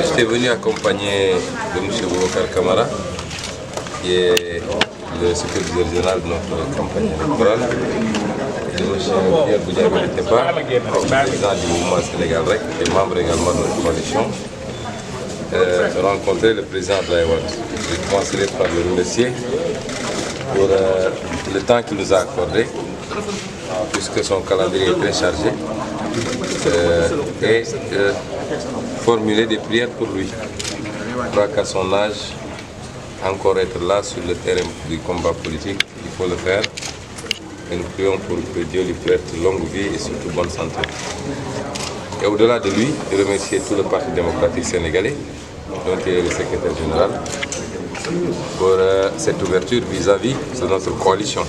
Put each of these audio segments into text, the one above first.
J'étais venu accompagner de M. Boubacar Camara, qui est le secrétaire général de notre campagne électorale, et de M. Pierre Boudiaby Tepa, président du mouvement Sénégal REC et membre également de notre coalition, rencontrer le président Abdoulaye Wade. Je commencerai par le remercier pour le temps qu'il nous a accordé, puisque son calendrier est très chargé, et formuler des prières pour lui. Je crois qu'à son âge, encore être là sur le terrain du combat politique, il faut le faire. Et nous prions pour que Dieu lui prête longue vie et surtout bonne santé. Et au-delà de lui, je remercie tout le Parti démocratique sénégalais, dont il est le secrétaire général, pour cette ouverture vis-à-vis de notre coalition.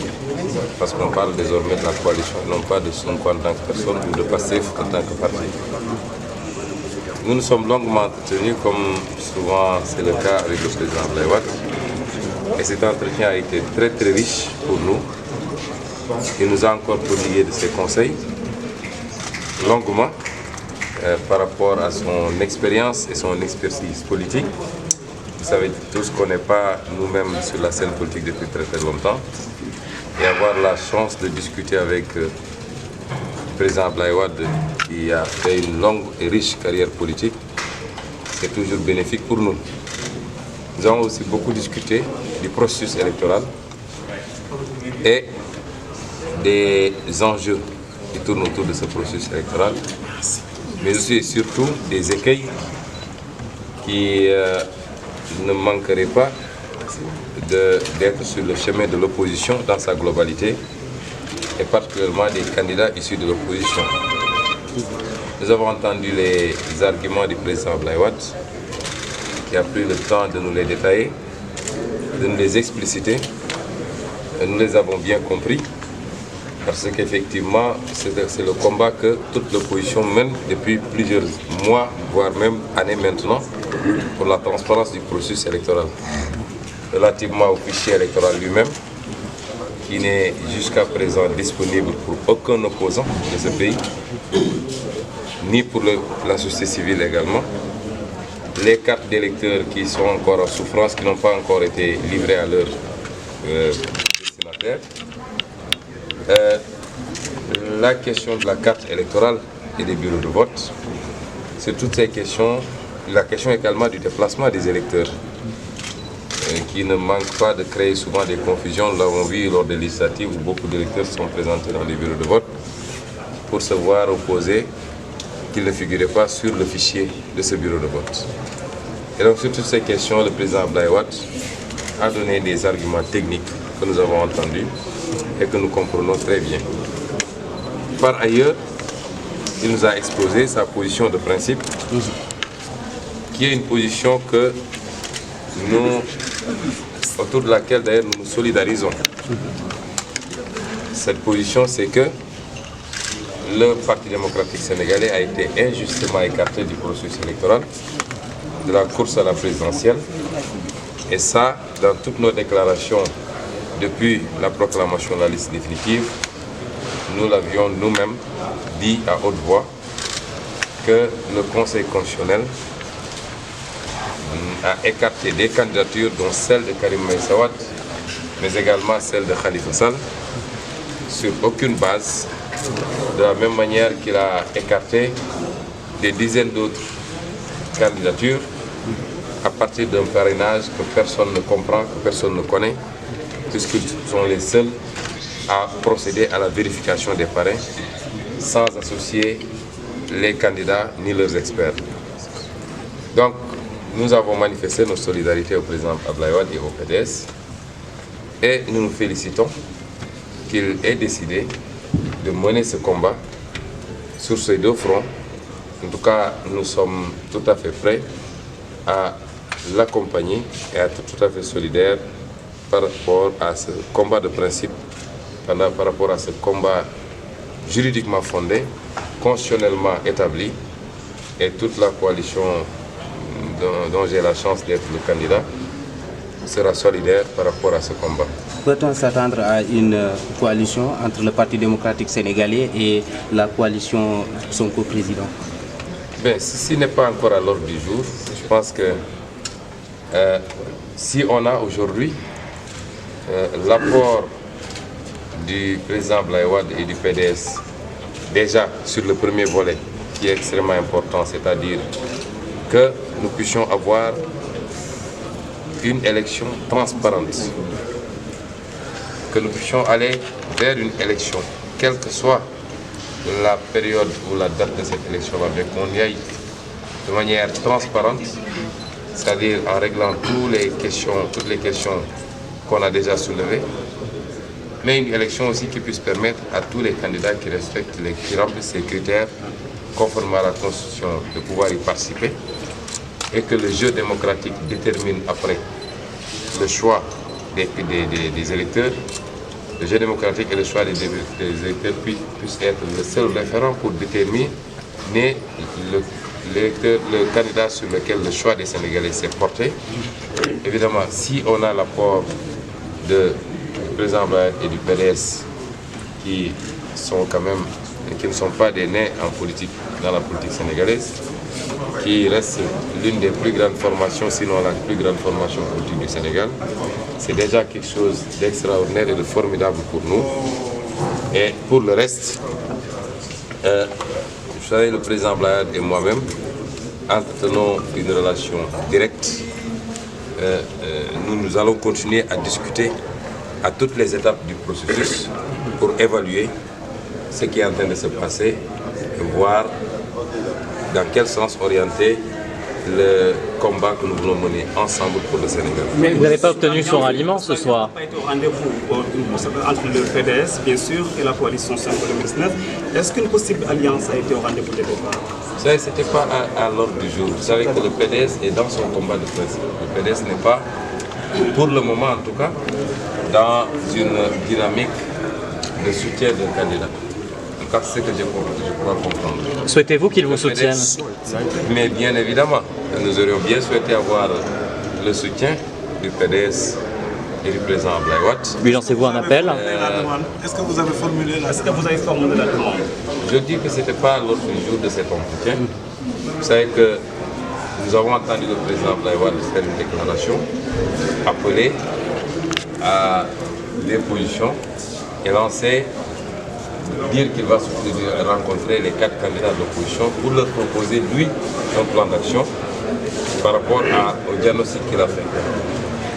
Parce qu'on parle désormais de la coalition, non pas de Sonko en tant que personne ou de Pastef en tant que parti. Nous nous sommes longuement entretenus, comme souvent c'est le cas avec le président Abdoulaye Wade. Et cet entretien a été très très riche pour nous. Il nous a encore prodigué de ses conseils, longuement, par rapport à son expérience et son expertise politique. Vous savez tous qu'on n'est pas nous-mêmes sur la scène politique depuis très très longtemps. Et avoir la chance de discuter avec le président Abdoulaye Wade, qui a fait une longue et riche carrière politique, c'est toujours bénéfique pour nous. Nous avons aussi beaucoup discuté du processus électoral et des enjeux qui tournent autour de ce processus électoral, mais aussi surtout des écueils qui ne manqueraient pas d'être sur le chemin de l'opposition dans sa globalité, et particulièrement des candidats issus de l'opposition. Nous avons entendu les arguments du président Abdoulaye Wade, qui a pris le temps de nous les détailler, de nous les expliciter. Et nous les avons bien compris, parce qu'effectivement, c'est le combat que toute l'opposition mène depuis plusieurs mois, voire même années maintenant, pour la transparence du processus électoral. Relativement au fichier électoral lui-même, qui n'est jusqu'à présent disponible pour aucun opposant de ce pays, ni pour la société civile également. Les cartes d'électeurs qui sont encore en souffrance, qui n'ont pas encore été livrées à leurs destinataires. La question de la carte électorale et des bureaux de vote, c'est toutes ces questions. La question également du déplacement des électeurs, qui ne manque pas de créer souvent des confusions. Nous l'avons vu lors des législatives où beaucoup d'électeurs sont présentés dans les bureaux de vote pour se voir opposer qu'ils ne figuraient pas sur le fichier de ce bureau de vote. Et donc sur toutes ces questions, le président Abdoulaye Wade a donné des arguments techniques que nous avons entendus et que nous comprenons très bien. Par ailleurs, il nous a exposé sa position de principe, qui est une position que nous, autour de laquelle d'ailleurs nous nous solidarisons. Cette position, c'est que le Parti démocratique sénégalais a été injustement écarté du processus électoral, de la course à la présidentielle. Et ça, dans toutes nos déclarations depuis la proclamation de la liste définitive, nous l'avions nous-mêmes dit à haute voix que le Conseil constitutionnel a écarté des candidatures, dont celle de Karim Meïssa Wade, mais également celle de Khalifa Sall, sur aucune base, de la même manière qu'il a écarté des dizaines d'autres candidatures à partir d'un parrainage que personne ne comprend, que personne ne connaît, puisqu'ils sont les seuls à procéder à la vérification des parrains sans associer les candidats ni leurs experts. Donc, nous avons manifesté notre solidarité au président Abdoulaye Wade et au PDS, et nous nous félicitons qu'il ait décidé de mener ce combat sur ces deux fronts. En tout cas, nous sommes tout à fait prêts à l'accompagner et à être tout à fait solidaires par rapport à ce combat de principe, par rapport à ce combat juridiquement fondé, constitutionnellement établi, et toute la coalition dont j'ai la chance d'être le candidat sera solidaire par rapport à ce combat. peut-on s'attendre à une coalition entre le Parti démocratique sénégalais et la coalition Sonko président? Ben, ceci n'est pas encore à l'ordre du jour. Je pense que si on a aujourd'hui l'apport du président Abdoulaye Wade et du PDS, déjà sur le premier volet, qui est extrêmement important, c'est-à-dire que nous puissions avoir une élection transparente, que nous puissions aller vers une élection, quelle que soit la période ou la date de cette élection-là, mais qu'on y aille de manière transparente, c'est-à-dire en réglant toutes les questions qu'on a déjà soulevées, mais une élection aussi qui puisse permettre à tous les candidats qui respectent, qui remplissent ces critères conformément à la Constitution de pouvoir y participer, et que le jeu démocratique détermine après le choix des électeurs. Le jeu démocratique et le choix des électeurs puissent être le seul référent pour déterminer le candidat sur lequel le choix des Sénégalais s'est porté. Évidemment, si on a l'apport du président Abdoulaye et du PDS qui ne sont pas des nés en politique, dans la politique sénégalaise, qui reste l'une des plus grandes formations, sinon la plus grande formation politique du Sénégal, c'est déjà quelque chose d'extraordinaire et de formidable pour nous. Et pour le reste, vous savez, le président Abdoulaye et moi-même entretenons une relation directe. Nous allons continuer à discuter à toutes les étapes du processus pour évaluer ce qui est en train de se passer et voir dans quel sens orienter le combat que nous voulons mener ensemble pour le Sénégal. Mais vous n'avez pas obtenu son ralliement ce soir? Vous n'avez pas été au rendez-vous entre le PDS, bien sûr, et la coalition Sonko 2019. Est-ce qu'une possible alliance a été au rendez-vous de départ? Vous savez, ce n'était pas à l'ordre du jour. Vous savez que le PDS est dans son combat de principe. Le PDS n'est pas, pour le moment en tout cas, dans une dynamique de soutien d'un candidat. En tout cas, c'est ce que je crois comprendre. Souhaitez-vous qu'il vous soutienne? Mais bien évidemment, nous aurions bien souhaité avoir le soutien du PDS et du président Abdoulaye Wade. Lui lancez-vous un appel? Est-ce que vous avez formulé la demande? Je dis que ce n'était pas l'ordre du jour de cet entretien. Vous savez que nous avons entendu le président Abdoulaye Wade faire une déclaration appelée à l'opposition et lancer, dire qu'il va rencontrer les 4 candidats de l'opposition pour leur proposer, lui, un plan d'action par rapport au diagnostic qu'il a fait.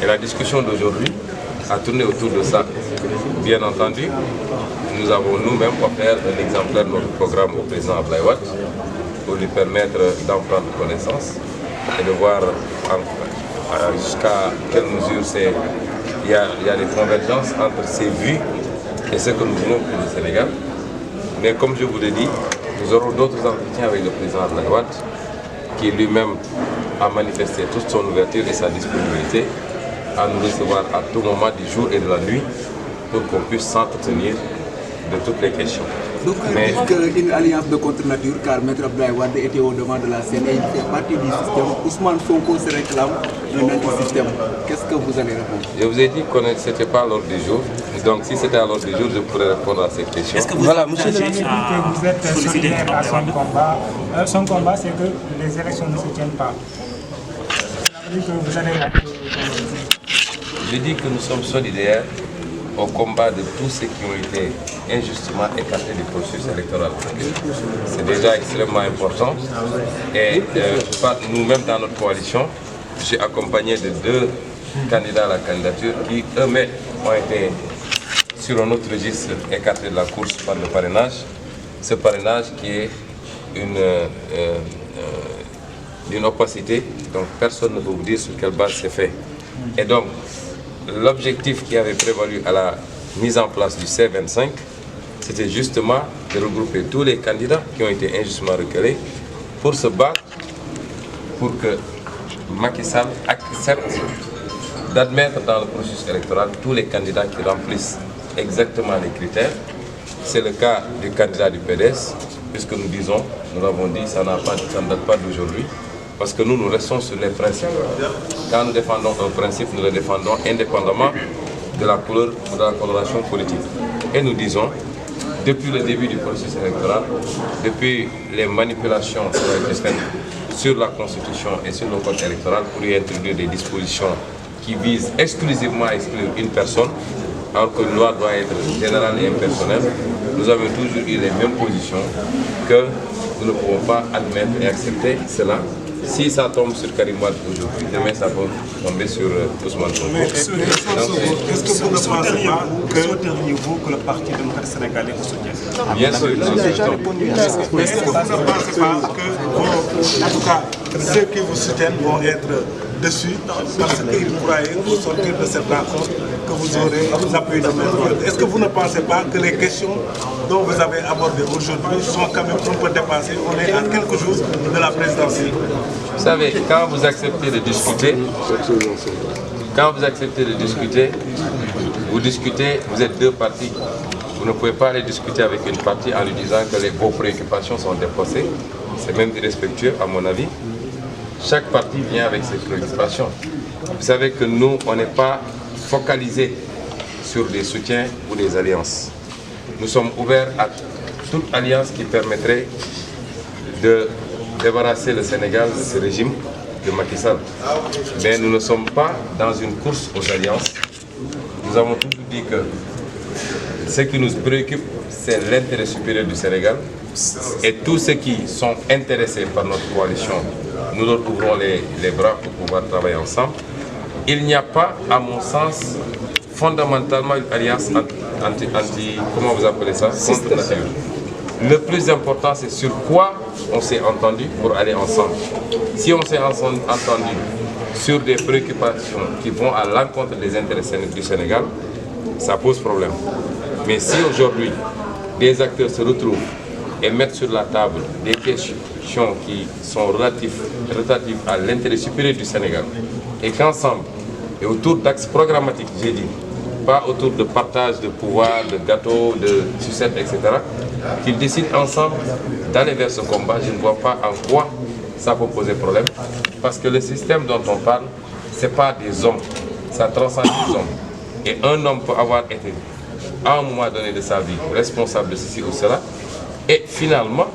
Et la discussion d'aujourd'hui a tourné autour de ça. Bien entendu, nous avons nous-mêmes offert un exemplaire de notre programme au président Abdoulaye Wade pour lui permettre d'en prendre connaissance et de voir jusqu'à quelle mesure il y a des convergences entre ses vues et ce que nous voulons pour le Sénégal. Mais comme je vous l'ai dit, nous aurons d'autres entretiens avec le président Abdoulaye Wade qui lui-même a manifesté toute son ouverture et sa disponibilité à nous recevoir à tout moment du jour et de la nuit pour qu'on puisse s'entretenir de toutes les questions. Donc, mais une alliance de contre-nature, car Maître Abdoulaye Wade était au devant de la scène et il fait partie du système. Ousmane Sonko se réclame d'un anti-système. Qu'est-ce que vous allez répondre? Je vous ai dit que ce n'était pas à l'ordre du jour. Donc, si c'était à l'ordre du jour, je pourrais répondre à ces questions. Est-ce que vous voilà, monsieur le ministre, que vous êtes solidaire à son combat. Son combat, c'est que les élections ne se tiennent pas. Cela veut dire que vous allez... Je dis que nous sommes solidaires au combat de tous ceux qui ont été injustement écartés du processus électoral. C'est déjà extrêmement important. Et nous-mêmes dans notre coalition, je suis accompagné de 2 candidats à la candidature qui eux-mêmes ont été sur un autre registre écartés de la course par le parrainage. Ce parrainage qui est d'une opacité, donc personne ne peut vous dire sur quelle base c'est fait. Et donc, l'objectif qui avait prévalu à la mise en place du C25, c'était justement de regrouper tous les candidats qui ont été injustement recalés pour se battre pour que Macky Sall accepte d'admettre dans le processus électoral tous les candidats qui remplissent exactement les critères. C'est le cas du candidat du PDS, puisque nous l'avons dit, ça ne date pas d'aujourd'hui. Parce que nous restons sur les principes. Quand nous défendons un principe, nous le défendons indépendamment de la couleur ou de la coloration politique. Et nous disons, depuis le début du processus électoral, depuis les manipulations sur la Constitution et sur le code électoral pour y introduire des dispositions qui visent exclusivement à exclure une personne, alors que la loi doit être générale et impersonnelle, nous avons toujours eu les mêmes positions que nous ne pouvons pas admettre et accepter cela. Si ça tombe sur Karim Wade aujourd'hui, demain ça peut tomber sur Ousmane Sonko. Est-ce que vous ne pensez pas que souhaiteriez-vous que le Parti démocratique sénégalais vous soutienne? Bien sûr, nous souhaitons. Est-ce que vous ne pensez pas que, en tout cas, ceux qui vous soutiennent vont être dessus parce qu'ils croyaient au sortir de cette rencontre que vous aurez l'appui de Maître Wade? Est-ce que vous ne pensez pas que les questions dont vous avez abordées aujourd'hui sont quand même un peu dépassées? On est à quelques jours de la présidentielle. Vous savez, quand vous acceptez de discuter, vous discutez, vous êtes deux partis. Vous ne pouvez pas aller discuter avec une partie en lui disant que vos préoccupations sont dépassées. C'est même irrespectueux à mon avis. Chaque parti vient avec ses préoccupations. Vous savez que nous, on n'est pas focalisés sur des soutiens ou des alliances. Nous sommes ouverts à toute alliance qui permettrait de débarrasser le Sénégal de ce régime de Macky Sall. Mais nous ne sommes pas dans une course aux alliances. Nous avons toujours dit que ce qui nous préoccupe, c'est l'intérêt supérieur du Sénégal. Et tous ceux qui sont intéressés par notre coalition, nous leur ouvrons les bras pour pouvoir travailler ensemble. Il n'y a pas, à mon sens, fondamentalement une alliance comment vous appelez ça, contre nature. Le plus important, c'est sur quoi on s'est entendu pour aller ensemble. Si on s'est entendu sur des préoccupations qui vont à l'encontre des intérêts du Sénégal, ça pose problème. Mais si aujourd'hui, des acteurs se retrouvent et mettent sur la table des questions qui sont relatives à l'intérêt supérieur du Sénégal, et qu'ensemble, et autour d'axes programmatiques, j'ai dit, pas autour de partage de pouvoir, de gâteaux, de sucettes, etc., qu'ils décident ensemble d'aller vers ce combat, je ne vois pas en quoi ça peut poser problème. Parce que le système dont on parle, ce n'est pas des hommes, ça transcende les hommes. Et un homme peut avoir été, à un moment donné de sa vie, responsable de ceci ou cela, et finalement,